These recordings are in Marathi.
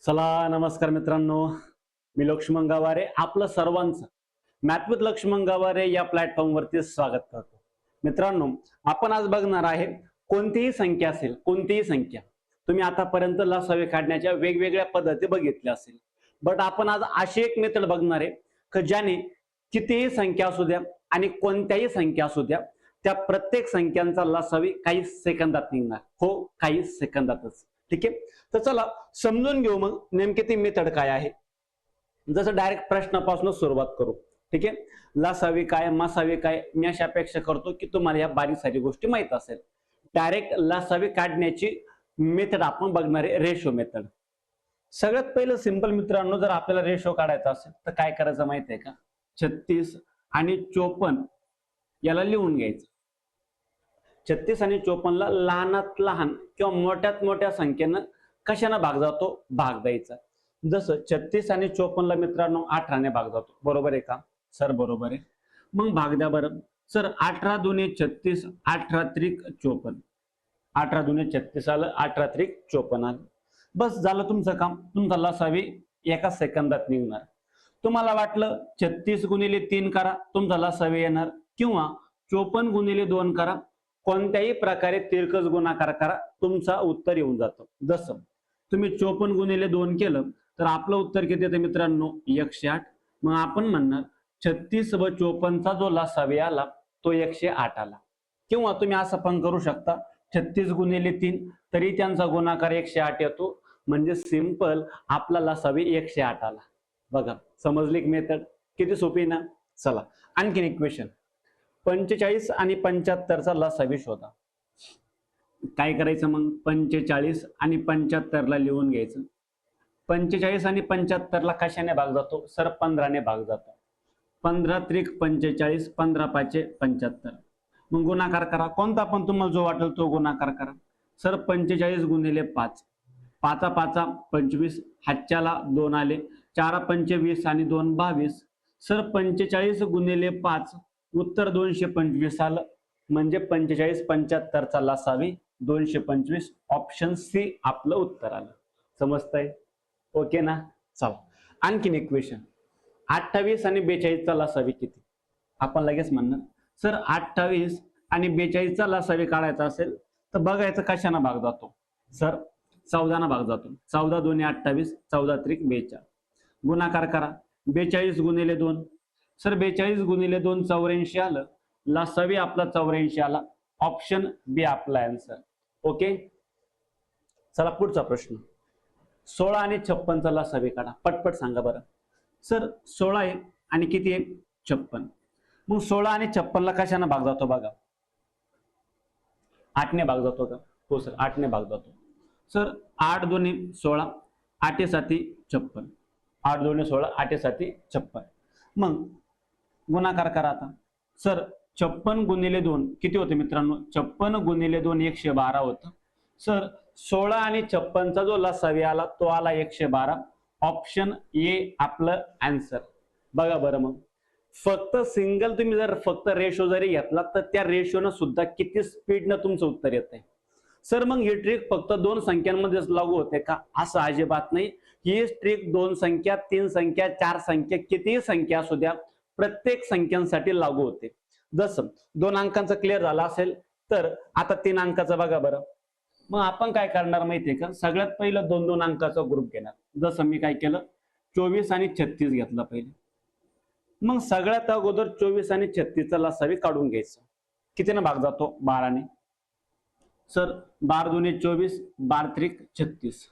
चला नमस्कार मित्रांनो, मी लक्ष्मण गावारे आपलं सर्वांचं मॅथ विथ लक्ष्मण गावारे या प्लॅटफॉर्मवरती स्वागत करतो. मित्रांनो, आपण आज बघणार आहे कोणतीही संख्या असेल, कोणतीही संख्या तुम्ही आतापर्यंत लसावी काढण्याच्या वेगवेगळ्या पद्धती बघितल्या असेल, बट आपण आज अशी एक मेथड बघणार आहे की ज्याने कितीही संख्या असू द्या आणि कोणत्याही संख्या असू द्या त्या प्रत्येक संख्यांचा लसावी काही सेकंदात निघणार. हो, काही सेकंदातच. ठीक आहे, तर चला समजून घेऊ मग नेमकी ती मेथड काय आहे. जसं डायरेक्ट प्रश्नापासून सुरुवात करू. ठीक आहे, लसावी काय मसावी काय मी अशी अपेक्षा करतो की तुम्हाला या बारीक सारी गोष्टी माहित असेल. डायरेक्ट लसावी काढण्याची मेथड आपण बघणार आहे, रेशो मेथड. सगळ्यात पहिलं सिंपल मित्रांनो, जर आपल्याला रेशो काढायचा असेल तर काय करायचं माहित आहे का, 36 आणि 54 याला लिहून घ्यायचं. 36 आणि 54 ला लहानात लहान किंवा मोठ्यात मोठ्या संख्येनं कशाने भाग जातो, भाग द्यायचा. जसं 36 आणि 54 ला मित्रांनो 18 ने भाग जातो. बरोबर आहे का सर? बरोबर आहे. मग भाग द्या बरं सर. 18 दुने 36, 18 त्रिक 54. 18 दुने 36 आलं, 18 त्रिक 54 आलं. बस झालं तुमचं काम. तुमचा लसावी एका सेकंदात निघणार. तुम्हाला वाटलं 36 गुणिले 3 करा, तुमचा लसावी येणार, किंवा 54 गुणिले 2 करा, कोणत्याही प्रकारे तिरकस गुणाकार करा, तुमचा उत्तर येऊन जातं. जसं तुम्ही 54 गुणिले 2 केलं तर आपलं उत्तर किती येतं मित्रांनो, 108. मग आपण म्हणणार 36 व 54 चा जो लसावी आला तो 108 आला. किंवा तुम्ही असं पण करू शकता, 36 गुणिले 3 तरी त्यांचा गुणाकार 108 येतो. म्हणजे सिंपल आपला लसावी 108 आला. बघा, समजली मेथड किती सोपी ना. चला आणखीन एक क्वेश्चन. 45 आणि 75 चा लसावी शोधा. काय करायचं मग, 45 आणि 75 ला लिहून घ्यायचं. 45 आणि 75 ला कशाने भाग जातो सर? 15 ने भाग जातो. 15 त्रिक 45, 15 पाचे 75. मग गुणाकार करा, कोणता पण तुम्हाला जो वाटेल तो गुणाकार करा. सर 45 गुणिले 5, 5 5 25, हातच्याला 2 आले, 4 पंचे 20 आणि 2 22. सर 45 गुणिले 5 उत्तर 225 आलं. म्हणजे 45 75 चा लसावी 225. ऑप्शन सी आपलं उत्तर आलं. समजतंय? ओके ना. चला आणखीन एक क्वेश्चन. 28 आणि 42 चा लसावी किती? आपण लगेच म्हणणार सर 28 आणि 42 चा लसावी काढायचा असेल तर बघायचं कशाने भाग जातो. सर 14 ना भाग जातो. 14 दोन्ही 28, 14 त्रिक 42. गुणाकार करा. 42 गुणिले 2. सर 42 गुणिले 2 84 आलं. लसावी आपला 84 आला. ऑप्शन बी आपला आन्सर. ओके, चला पुढचा प्रश्न. 16 आणि 56 चा लसावी काढा. पटपट सांगा बरं. सर 16 आहे आणि किती आहे, 56. मग 16 आणि 56 ला कशाने भाग जातो बघा. 8 ने भाग जातो का? हो सर, 8 ने भाग जातो. सर 8 दोन्ही 16, 8 7 56. 8 दोन्ही 16, 8 7 56. मग गुणाकार करा आता. सर 56 गुणिले 2 किती होते मित्रांनो? 56 गुणिले 2 112 होतं. सर 16 आणि 56 चा जो लसावी आला तो आला 112. ऑप्शन ए आपलं आन्सर. बघा बरं, मग फक्त सिंगल तुम्ही जर फक्त रेशो जरी घेतला तर त्या रेशोनं सुद्धा किती स्पीडनं तुमचं उत्तर येतंय. सर मग ही ट्रिक फक्त 2 संख्यांमध्येच लागू होते का? असं अजिबात नाही. ही ट्रिक 2 संख्या, 3 संख्या, 4 संख्या, कितीही संख्या असू द्या, प्रत्येक संख्यांसाठी लागू होते. जसं 2 अंकांचं क्लिअर झालं असेल तर आता 3 अंकाचं बघा बरं. मग आपण काय करणार माहितीये का, सगळ्यात पहिलं 2-2 अंकाचा ग्रुप घेणार. जसं मी काय केलं, 24 आणि 36 घेतला पहिले. मग सगळ्यात अगोदर 24 आणि 36 चा लसावी काढून घ्यायचं. कितीने भाग जातो? 12 ने. सर 12 दुने 24, 12 त्रिक 36.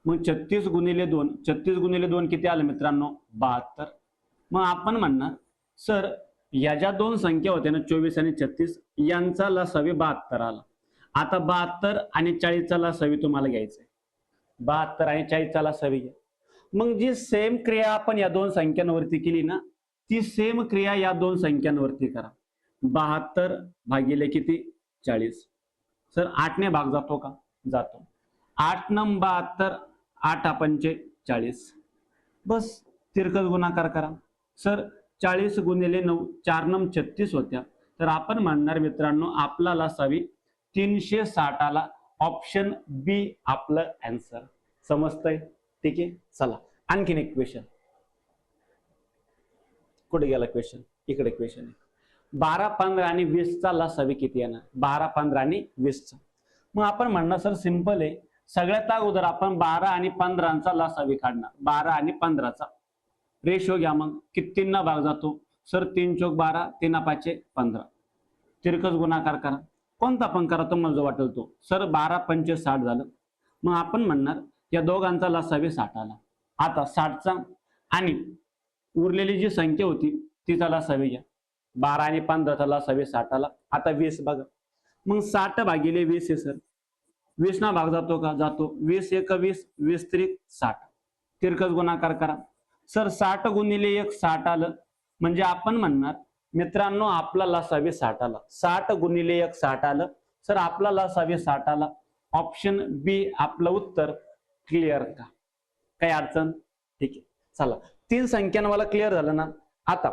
मग 36 गुणिले 2, 36 गुणिले 2 किती आलं मित्रांनो? 72. मग आपण म्हणणार सर या ज्या 2 संख्या होत्या ना 24 आणि 36 यांचा लसावी 72 आला. आता 72 आणि 40 चा लसावी तुम्हाला घ्यायचा आहे. 72 आणि 40 चा लसावी घ्या. मग जी सेम क्रिया आपण या 2 संख्यांवरती केली ना, ती सेम क्रिया या 2 संख्यांवरती करा. 72 भागिले किती? 40. सर 8 ने भाग जातो का? जातो. 8 नम 72, 8 पंचे 40. बस तिरकस गुणाकार करा. सर 40 गुणिले 9, 4 नम 36 होत्या. तर आपण म्हणणार मित्रांनो आपला लसावी 360 आला. ऑप्शन बी आपलं आन्सर. समजतंय? ठीक आहे, चला आणखीन एक क्वेश्चन. कुठे गेला क्वेश्चन? इकडे क्वेश्चन आहे. 12, 15 आणि 20 चा लसावी किती येणार? 12, 15 आणि 20 चा. मग आपण म्हणणार सर सिंपल आहे, सगळ्यात अगोदर आपण 12 आणि 15 चा लसावी काढणार. 12 आणि 15 चा रेशो घ्या. मग कितींना भाग जातो सर? 3 चौक 12, 3 5 15. तिरकस गुणाकार करा, कोणता पण करा तुम्हाला जो वाटेल तो. सर 12 पंचे 60 झालं. मग आपण म्हणणार या दोघांचा लसावी 60 आला. आता 60 चा आणि उरलेली जी संख्या होती तिचा लसावी घ्या. 12 आणि 15 चा लसावी 60 आला. आता 20 बघा. मग 60 भागिले 20 आहे सर. 20 ना भाग जातो का? जातो. 20 एक 20, 20 त्रिक 60. तिरकस गुणाकार करा. सर 60 गुणिले 1 60 आलं. म्हणजे आपण म्हणणार मित्रांनो आपला लसावी 60 आला. 60 गुणिले 1 60 आलं. सर आपला लसावी 60 आला. ऑप्शन बी आपलं उत्तर. क्लिअर का? काही अडचण? ठीक आहे, चला 3 संख्यांना मला क्लिअर झालं ना. आता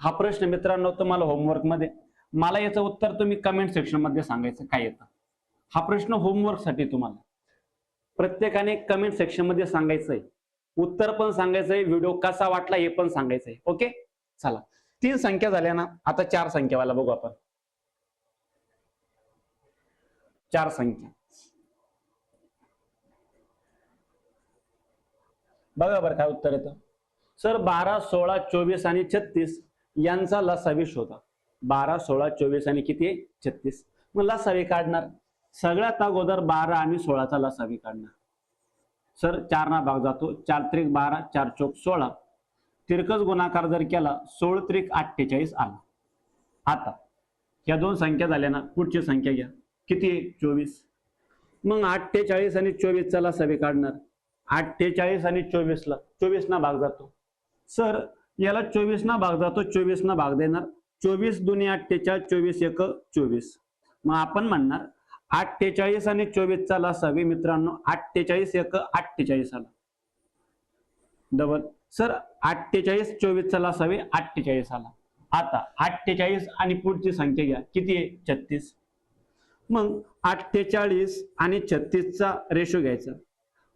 हा प्रश्न मित्रांनो तुम्हाला होमवर्क मध्ये, मला याचं उत्तर तुम्ही कमेंट सेक्शन मध्ये सांगायचं काय येतं. हा प्रश्न होमवर्क साठी तुम्हाला प्रत्येकाने कमेंट सेक्शन मध्ये सांगायचंय, उत्तर पण सांगायचंय, व्हिडिओ कसा वाटला हे पण सांगायचंय. ओके, चला 3 संख्या झाल्या ना. आता 4 संख्यावाला बघू आपण. 4 संख्या बघा बरं काय उत्तर येतं. सर 12, 16, 24 आणि 36 यांचा लसावी शोधा. 12, 16, 24 आणि किती आहे? 36. मग लसावी काढणार. सगळ्यात अगोदर 12 आणि 16 चा लसावी काढणार. सर 4 ना भाग जातो. 4 त्रिक 12, 4 चौक 16. तिरकस गुणाकार जर केला 16 त्रिक 48 आला. आता या 2 संख्या झाल्या ना. पुढची संख्या घ्या. किती आहे? 24. मग 48 आणि 24 चा लसावी काढणार. 48 आणि 24 ला 24 ना भाग जातो. सर याला 24 ना भाग जातो, 24 ना भाग देणार. 24 दुनी 48, 24 एक 24. मग आपण म्हणणार 48 आणि 24 चा लसावी मित्रांनो 48 एक 48 आला. डबल. सर 48 24 चा लसावी 48 आला. आता 48 आणि पुढची संख्या घ्या. किती आहे? 36. मग 48 आणि 36 चा रेशो घ्यायचा.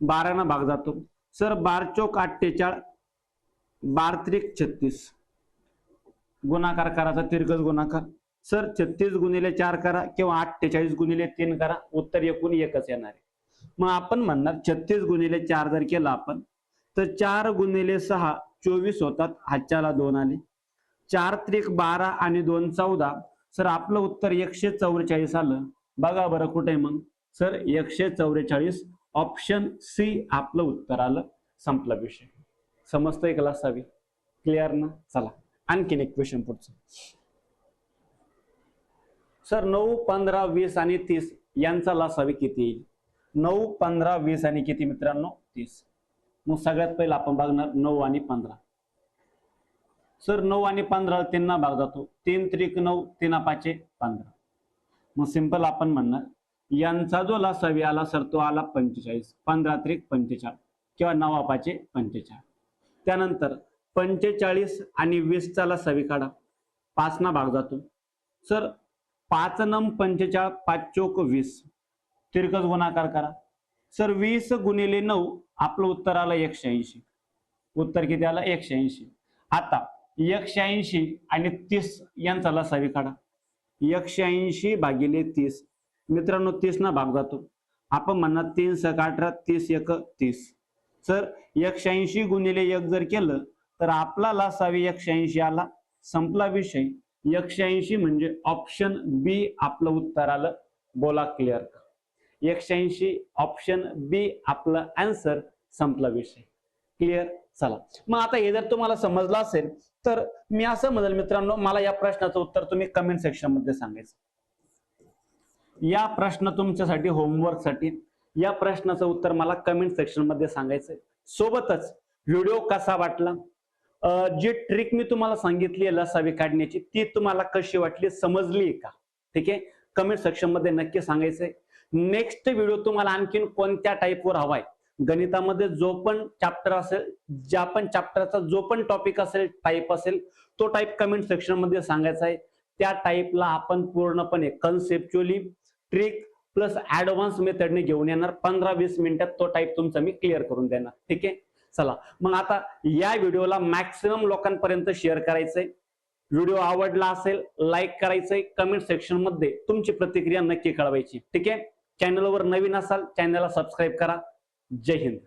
12 ना भाग जातो. सर 12 चौक 48, 12 त्रिक 36. गुणाकार करायचा, तिरकस गुणाकार. सर 36 गुणिले 4 करा किंवा 48 गुणिले 3 करा, उत्तर एकूण एकच येणार आहे. मग आपण म्हणणार 36 गुणिले 4 जर केला आपण तर 4 गुणिले 6 24 होतात. हातच्याला 2 आले. 4 त्रिक 12 आणि 2 14. सर आपलं उत्तर 144 आलं. बघा बरं कुठे आहे मग? सर 144. ऑप्शन सी आपलं उत्तर आलं. संपला विषय. समजतंय का लसावी? क्लिअर ना? चला आणखीन एक क्वेश्चन पुढचं. सर 9, 15, 20 आणि 30 यांचा लसावी किती येईल? 9, 15, 20 आणि किती मित्रांनो? 30. मग सगळ्यात पहिला आपण बघणार 9 आणि 15. सर 9 आणि 15 3 ना भाग जातो. 3 त्रिक 9, 3 5 15. मग सिंपल आपण म्हणणार यांचा जो लसावी आला सर तो आला 45. 15 त्रिक 45 किंवा 9 5 45. त्यानंतर 45 आणि 20 चा लसावी काढा. 5 ना भाग जातो. सर 5 नम 45, 5 चौक 20. तिरकस गुणाकार करा. सर 20 गुणिले 9 आपलं उत्तर आलं 180. उत्तर किती आलं? 180. आता 180 आणि 30 यांचा लसावी काढा. 180 भागिले 30 मित्रांनो 30 ना भाग जातो. आपण म्हणणार 3 सक 18, 30 एक 30. सर 180 गुणिले 1 जर केलं तर आपला लसावी 180 आला. संपला विषय. 180 म्हणजे ऑप्शन बी आपलं उत्तर आलं. बोला क्लिअर का? 180 ऑप्शन बी आपलं आन्सर. संपला विषय. क्लिअर? चला मग आता हे जर तुम्हाला समजलं असेल तर मी असं म्हणेल मित्रांनो मला या प्रश्नाचं उत्तर तुम्ही कमेंट सेक्शन मध्ये सांगायचं. या प्रश्न तुमच्यासाठी होमवर्क साठी या प्रश्नाचं उत्तर मला कमेंट सेक्शन मध्ये सांगायचंय. सोबतच व्हिडिओ कसा वाटला, जी ट्रिक मी तुम्हाला सांगितली लसावी काढण्याची ती तुम्हाला कशी वाटली, समजली का? ठीक आहे, कमेंट सेक्शन मध्ये नक्की सांगायचंय. नेक्स्ट व्हिडिओ तुम्हाला आणखीन कोणत्या टाईपवर हवाय, गणितामध्ये जो पण चॅप्टर असेल, ज्या पण चॅप्टरचा जो पण टॉपिक असेल, टाईप असेल, तो टाईप कमेंट सेक्शन मध्ये सांगायचा आहे. त्या टाईपला आपण पूर्णपणे कन्सेप्च्युअली ट्रिक प्लस ऍडव्हान्स मेथडने घेऊन येणार. 15-20 मिनिटात तो टाईप तुमचा मी क्लिअर करून देणार. ठीक आहे, चला मग आता या व्हिडिओला मॅक्सिमम लोकांपर्यंत शेअर करायचंय. व्हिडिओ आवडला असेल लाईक करायचंय, कमेंट सेक्शन मध्ये तुमची प्रतिक्रिया नक्की कळवायची. ठीक आहे, चॅनलवर नवीन असाल चॅनलला सबस्क्राईब करा. जय हिंद.